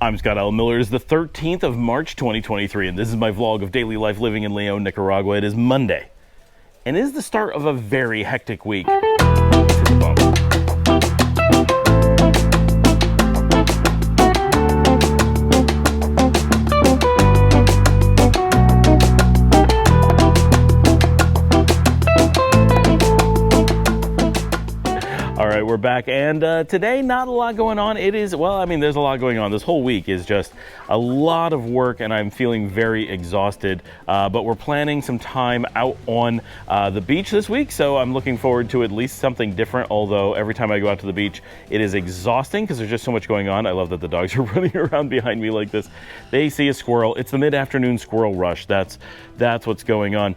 I'm Scott L. Miller. It is the 13th of March, 2023, and this is my vlog of daily life living in Leon, Nicaragua. It is Monday, and it is the start of a very hectic week. All right, we're back, and today, not a lot going on. It is, well, I mean, there's a lot going on. This whole week is just a lot of work, and I'm feeling very exhausted, but we're planning some time out on the beach this week, so I'm looking forward to at least something different, although every time I go out to the beach, it is exhausting because there's just so much going on. I love that the dogs are running around behind me like this. They see a squirrel. It's the mid-afternoon squirrel rush. That's what's going on.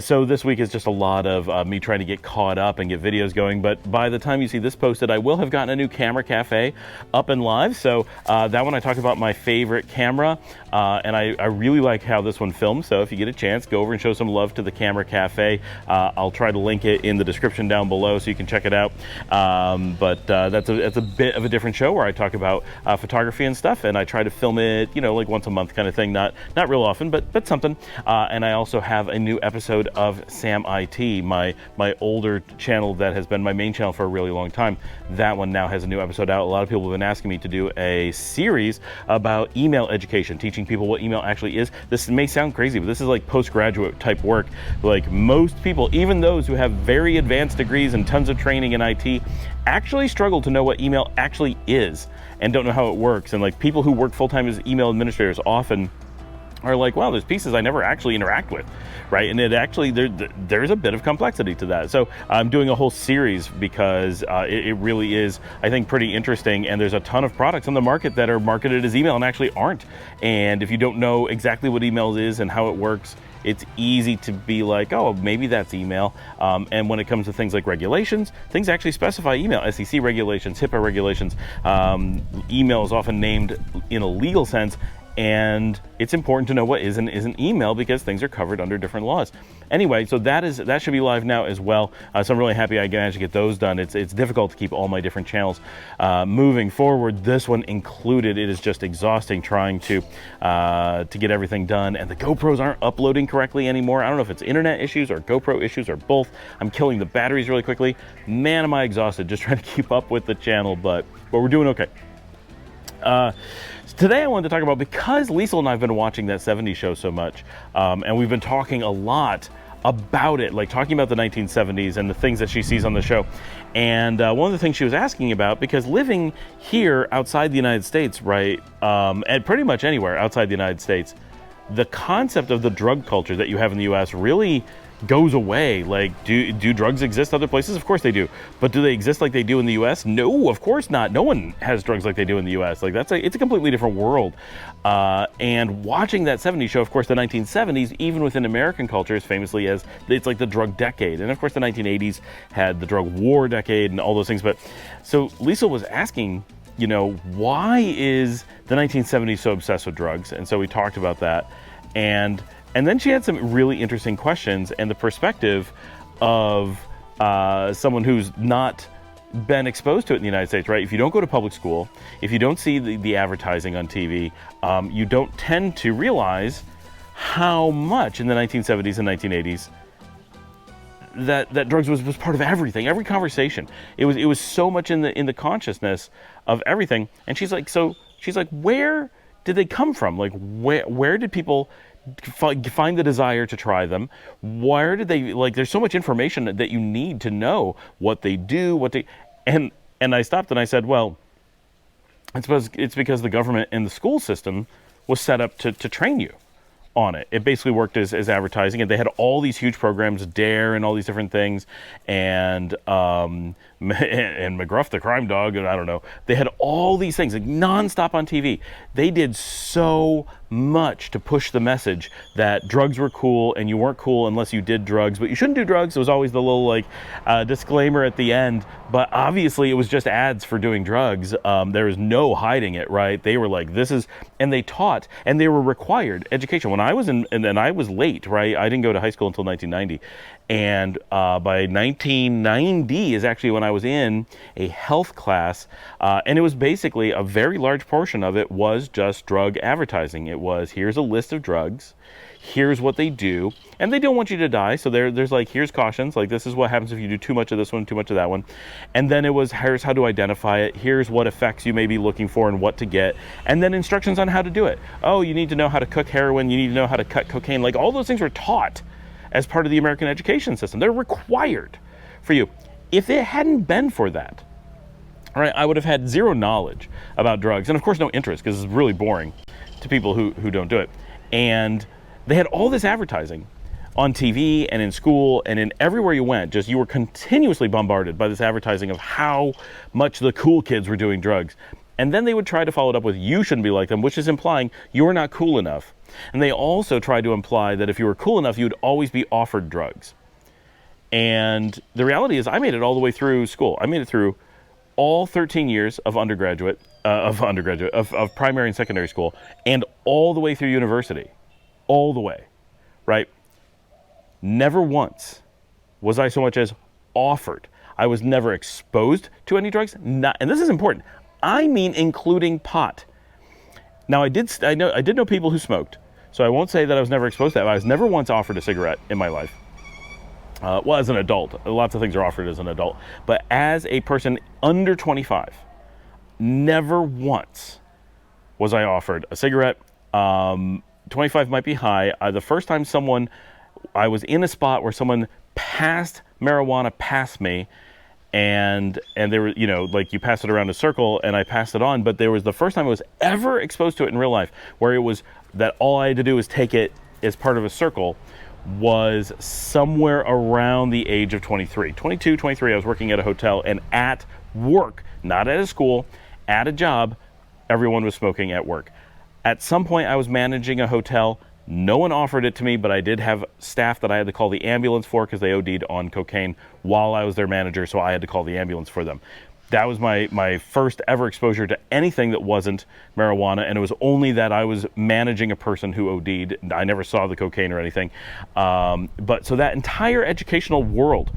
So this week is just a lot of me trying to get caught up and get videos going, but by the time you see this posted, I will have gotten a new camera cafe up and live. So that one I talked about my favorite camera, and I really like how this one films. So if you get a chance, go over and show some love to the camera cafe. I'll try to link it in the description down below so you can check it out. But that's a bit of a different show where I talk about photography and stuff, and I try to film it, you know, like once a month kind of thing, not real often, but something. And I also have a new episode of Sam IT, my older channel that has been my main channel for a really long time. That one now has a new episode out. A lot of people have been asking me to do a series about email education, teaching people what email actually is. This may sound crazy, but this is like postgraduate type work. Like most people, even those who have very advanced degrees and tons of training in IT, actually struggle to know what email actually is and don't know how it works. And like people who work full-time as email administrators often are like, well, there's pieces I never actually interact with, right? And it actually, there's a bit of complexity to that. So I'm doing a whole series because it really is, I think, pretty interesting. And there's a ton of products on the market that are marketed as email and actually aren't. And if you don't know exactly what email is and how it works, it's easy to be like, oh, maybe that's email. And when it comes to things like regulations, things actually specify email. SEC regulations, HIPAA regulations. Email is often named in a legal sense. And it's important to know what is and isn't email because things are covered under different laws. Anyway, so that should be live now as well. So I'm really happy I managed to get those done. It's difficult to keep all my different channels moving forward. This one included. It is just exhausting trying to get everything done. And the GoPros aren't uploading correctly anymore. I don't know if it's internet issues or GoPro issues or both. I'm killing the batteries really quickly. Man, am I exhausted just trying to keep up with the channel, but we're doing okay. Today I wanted to talk about, because Liesl and I have been watching that 70s show so much, and we've been talking a lot about it, like talking about the 1970s and the things that she sees on the show. And one of the things she was asking about, because living here outside the United States, right, and pretty much anywhere outside the United States, the concept of the drug culture that you have in the US really goes away. Like, do drugs exist other places? Of course they do. But do they exist like they do in the US? No, of course not. No one has drugs like they do in the US. Like it's a completely different world. And watching that 70s show, of course, the 1970s, even within American culture, is famously as it's like the drug decade. And of course, the 1980s had the drug war decade and all those things. But so Liesl was asking, you know, why is the 1970s so obsessed with drugs? And so we talked about that. And then she had some really interesting questions and the perspective of someone who's not been exposed to it in the United States, right? If you don't go to public school, if you don't see the advertising on TV, you don't tend to realize how much in the 1970s and 1980s that drugs was part of everything, every conversation. It was so much in the consciousness of everything. And she's like, where did they come from? Like, where did people find the desire to try them? Where did they, like, there's so much information that you need to know what they do, and I stopped and I said, well, it's because the government and the school system was set up to train you on it. It basically worked as advertising, and they had all these huge programs, d.a.r.e. and all these different things, and McGruff the crime dog, and I don't know. They had all these things like nonstop on TV. They did so much to push the message that drugs were cool and you weren't cool unless you did drugs, but you shouldn't do drugs. It was always the little like disclaimer at the end, but obviously it was just ads for doing drugs. There was no hiding it, right? They were like, this is, and they taught, and they were required education. When I was and I was late, right? I didn't go to high school until 1990. And by 1990 is actually when I was in a health class, and it was basically a very large portion of it was just drug advertising. It was, here's a list of drugs, here's what they do, and they don't want you to die, so there's like, here's cautions, like this is what happens if you do too much of this one, too much of that one. And then it was, here's how to identify it, here's what effects you may be looking for and what to get, and then instructions on how to do it. Oh, you need to know how to cook heroin, you need to know how to cut cocaine. Like, all those things were taught as part of the American education system. They're required for you. If it hadn't been for that, all right, I would have had zero knowledge about drugs, and of course no interest, because it's really boring to people who don't do it. And they had all this advertising on TV and in school and in everywhere you went. Just, you were continuously bombarded by this advertising of how much the cool kids were doing drugs. And then they would try to follow it up with, you shouldn't be like them, which is implying you're not cool enough. And they also tried to imply that if you were cool enough, you would always be offered drugs. And the reality is, I made it all the way through school. I made it through all 13 years of primary and secondary school, and all the way through university. All the way, right? Never once was I so much as offered. I was never exposed to any drugs. And this is important. I mean, including pot. Now, I did know people who smoked, so I won't say that I was never exposed to that. But I was never once offered a cigarette in my life. Well, as an adult, lots of things are offered as an adult, but as a person under 25, never once was I offered a cigarette. 25 might be high. The first time I was in a spot where someone passed marijuana past me, and they were, like, you pass it around a circle, and I passed it on, but there was the first time I was ever exposed to it in real life, where it was that all I had to do was take it as part of a circle, was somewhere around the age of 23. 22, 23, I was working at a hotel, and at work, not at a school, at a job, everyone was smoking at work. At some point, I was managing a hotel. No one offered it to me, but I did have staff that I had to call the ambulance for because they OD'd on cocaine while I was their manager, so I had to call the ambulance for them. That was my first ever exposure to anything that wasn't marijuana, and it was only that I was managing a person who OD'd. I never saw the cocaine or anything. But so that entire educational world,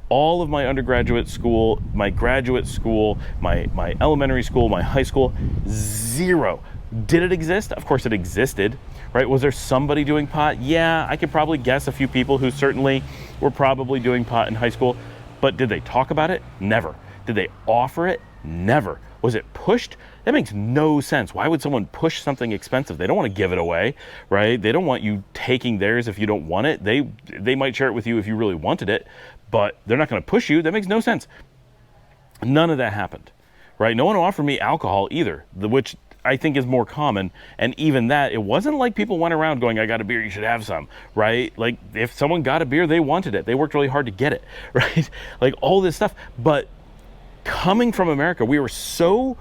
all of my undergraduate school, my graduate school, my elementary school, my high school, zero. Did it exist? Of course it existed, right? Was there somebody doing pot? Yeah, I could probably guess a few people who certainly were probably doing pot in high school, but did they talk about it? Never. Did they offer it? Never. Was it pushed? That makes no sense. Why would someone push something expensive? They don't want to give it away, right? They don't want you taking theirs if you don't want it. They might share it with you if you really wanted it, but they're not going to push you. That makes no sense. None of that happened, right? No one offered me alcohol either, which I think is more common. And even that, it wasn't like people went around going, I got a beer, you should have some, right? Like, if someone got a beer, they wanted it. They worked really hard to get it, right? Like, all this stuff. But coming from America, we were so,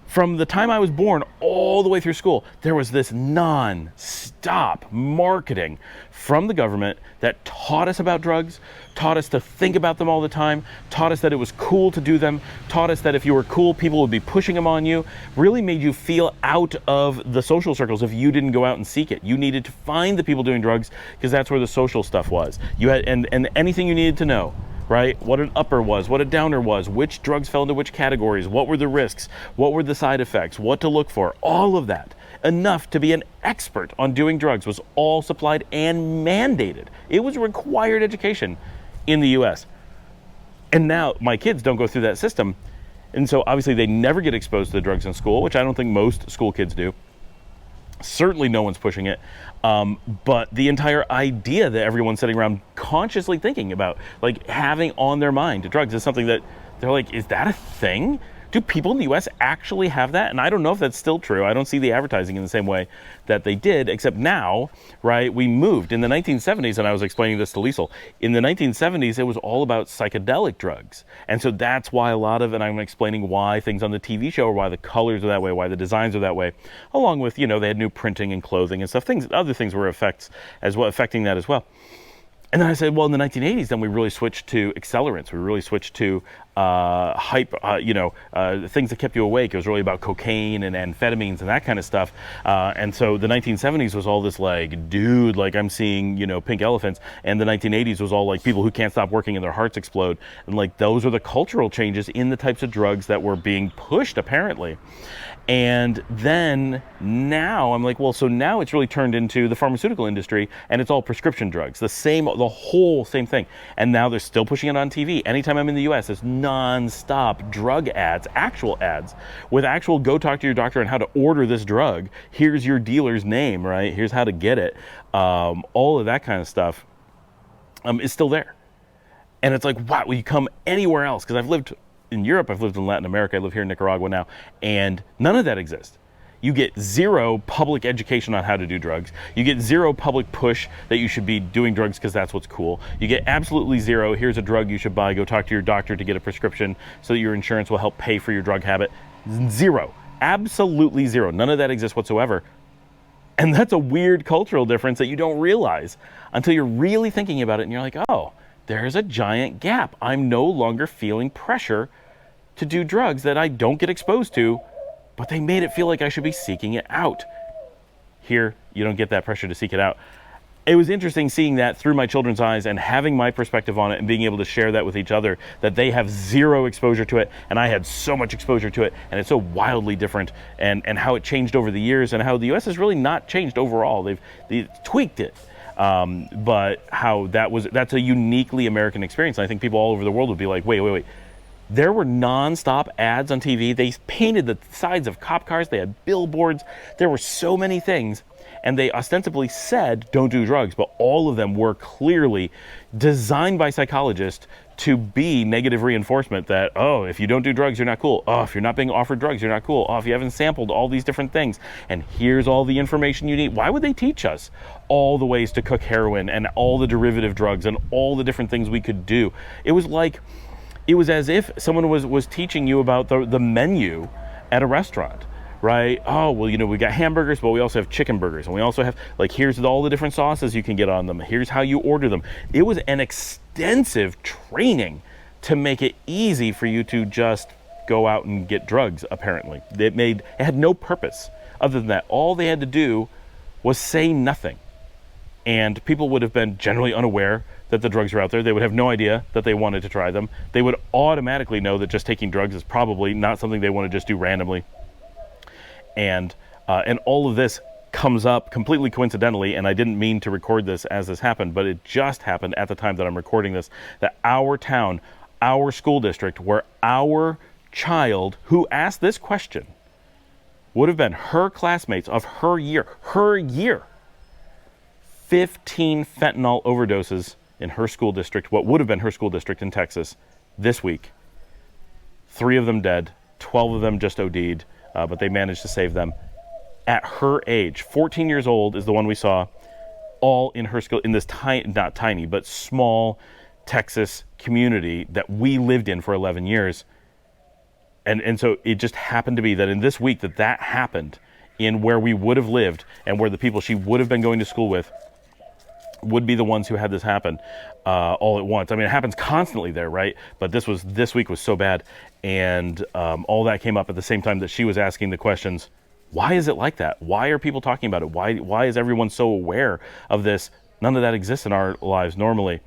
from the time I was born all the way through school, there was this non-stop marketing from the government that taught us about drugs, taught us to think about them all the time, taught us that it was cool to do them, taught us that if you were cool, people would be pushing them on you, really made you feel out of the social circles if you didn't go out and seek it. You needed to find the people doing drugs because that's where the social stuff was. You had, and anything you needed to know, right? What an upper was, what a downer was, which drugs fell into which categories, what were the risks, what were the side effects, what to look for, all of that. Enough to be an expert on doing drugs was all supplied and mandated. It was required education in the US. And now my kids don't go through that system. And so obviously they never get exposed to the drugs in school, which I don't think most school kids do. Certainly no one's pushing it. But the entire idea that everyone's sitting around consciously thinking about, like, having on their mind drugs is something that they're like, is that a thing? Do people in the US actually have that? And I don't know if that's still true. I don't see the advertising in the same way that they did, except now, right, we moved. In the 1970s, and I was explaining this to Liesel, in the 1970s, it was all about psychedelic drugs. And so that's why a lot of, and I'm explaining why things on the TV show, or why the colors are that way, why the designs are that way, along with, they had new printing and clothing and stuff. Other things were affecting that as well. And then I said, well, in the 1980s, then we really switched to accelerants. We really switched to hype, things that kept you awake. It was really about cocaine and amphetamines and that kind of stuff. And so the 1970s was all this like, dude, like I'm seeing, pink elephants. And the 1980s was all like people who can't stop working and their hearts explode. And like those are the cultural changes in the types of drugs that were being pushed, apparently. And then now I'm like, well, so now it's really turned into the pharmaceutical industry, and it's all prescription drugs, the whole same thing. And now they're still pushing it on TV. Anytime I'm in the US, it's nonstop drug ads, actual ads, with actual go talk to your doctor on how to order this drug. Here's your dealer's name, right? Here's how to get it. All of that kind of stuff is still there. And it's like, wow, will you come anywhere else? Because I've lived in Europe, I've lived in Latin America, I live here in Nicaragua now, and none of that exists. You get zero public education on how to do drugs. You get zero public push that you should be doing drugs because that's what's cool. You get absolutely zero, here's a drug you should buy, go talk to your doctor to get a prescription so that your insurance will help pay for your drug habit. Zero. Absolutely zero. None of that exists whatsoever. And that's a weird cultural difference that you don't realize until you're really thinking about it and you're like, oh, there's a giant gap. I'm no longer feeling pressure to do drugs that I don't get exposed to, but they made it feel like I should be seeking it out. Here, you don't get that pressure to seek it out. It was interesting seeing that through my children's eyes and having my perspective on it and being able to share that with each other, that they have zero exposure to it and I had so much exposure to it, and it's so wildly different, and how it changed over the years and how the US has really not changed overall. They've tweaked it. But how that's a uniquely American experience. And I think people all over the world would be like, wait. There were nonstop ads on TV. They painted the sides of cop cars. They had billboards. There were so many things. And they ostensibly said, don't do drugs. But all of them were clearly designed by psychologists to be negative reinforcement that, oh, if you don't do drugs, you're not cool. Oh, if you're not being offered drugs, you're not cool. Oh, if you haven't sampled all these different things. And here's all the information you need. Why would they teach us all the ways to cook heroin and all the derivative drugs and all the different things we could do? It was as if someone was teaching you about the menu at a restaurant. Right? Oh, well, we got hamburgers, but we also have chicken burgers. And we also have, here's all the different sauces you can get on them. Here's how you order them. It was an extensive training to make it easy for you to just go out and get drugs, apparently. It had no purpose other than that. All they had to do was say nothing. And people would have been generally unaware that the drugs were out there. They would have no idea that they wanted to try them. They would automatically know that just taking drugs is probably not something they want to just do randomly. And all of this comes up completely coincidentally, and I didn't mean to record this as this happened, but it just happened at the time that I'm recording this, that our town, our school district, where our child who asked this question would have been her classmates of her year, 15 fentanyl overdoses in her school district, what would have been her school district in Texas this week. 3 of them dead, 12 of them just OD'd. But they managed to save them. At her age, 14 years old is the one we saw, all in her school, in this not tiny, but small Texas community that we lived in for 11 years. And so it just happened to be that in this week that happened in where we would have lived and where the people she would have been going to school with would be the ones who had this happen all at once. I mean, it happens constantly there, right? But this week was so bad. And all that came up at the same time that she was asking the questions, why is it like that? Why are people talking about it? Why is everyone so aware of this? None of that exists in our lives normally.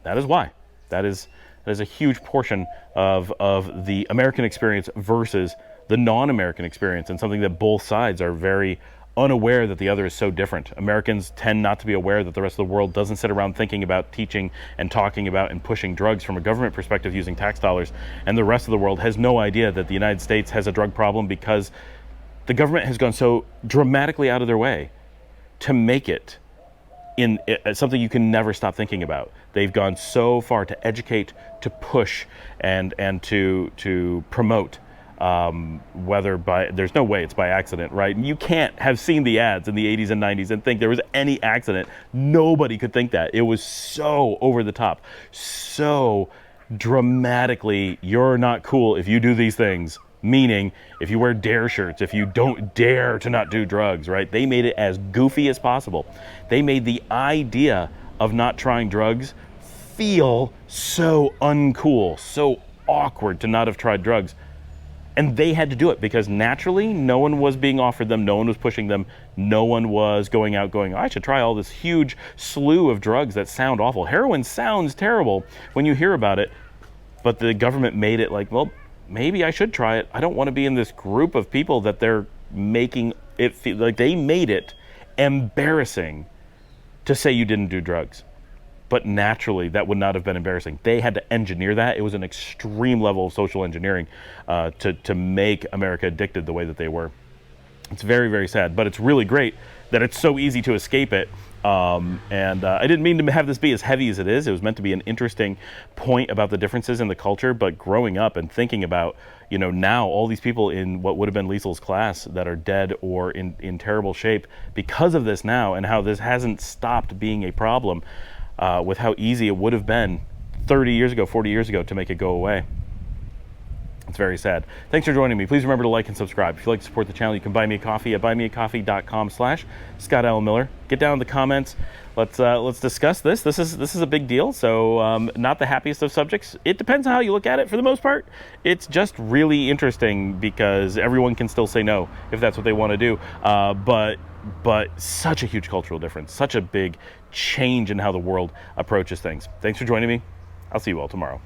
That is why. That is a huge portion of the American experience versus the non-American experience, and something that both sides are very unaware that the other is so different. Americans tend not to be aware that the rest of the world doesn't sit around thinking about teaching and talking about and pushing drugs from a government perspective using tax dollars, and the rest of the world has no idea that the United States has a drug problem because the government has gone so dramatically out of their way to make it something you can never stop thinking about. They've gone so far to educate, to push, and to promote. There's no way it's by accident, right? You can't have seen the ads in the 80s and 90s and think there was any accident. Nobody could think that. It was so over the top, so dramatically, you're not cool if you do these things. Meaning, if you wear d.a.r.e. shirts, if you don't dare to not do drugs, right? They made it as goofy as possible. They made the idea of not trying drugs feel so uncool, so awkward to not have tried drugs. And they had to do it because naturally no one was being offered them, no one was pushing them, no one was going out going, I should try all this huge slew of drugs that sound awful. Heroin sounds terrible when you hear about it, but the government made it like, well, maybe I should try it. I don't want to be in this group of people that they're making it feel like. They made it embarrassing to say you didn't do drugs. But naturally, that would not have been embarrassing. They had to engineer that. It was an extreme level of social engineering to make America addicted the way that they were. It's very, very sad, but it's really great that it's so easy to escape it. I didn't mean to have this be as heavy as it is. It was meant to be an interesting point about the differences in the culture, but growing up and thinking about, now all these people in what would have been Liesel's class that are dead or in terrible shape because of this now, and how this hasn't stopped being a problem. With how easy it would have been 30 years ago, 40 years ago to make it go away. It's very sad. Thanks for joining me. Please remember to like and subscribe. If you'd like to support the channel, you can buy me a coffee at buymeacoffee.com/Scott Allen Miller. Get down in the comments. Let's discuss this. This is a big deal. So not the happiest of subjects. It depends on how you look at it. For the most part, it's just really interesting because everyone can still say no if that's what they want to do. But such a huge cultural difference, such a big change in how the world approaches things. Thanks for joining me. I'll see you all tomorrow.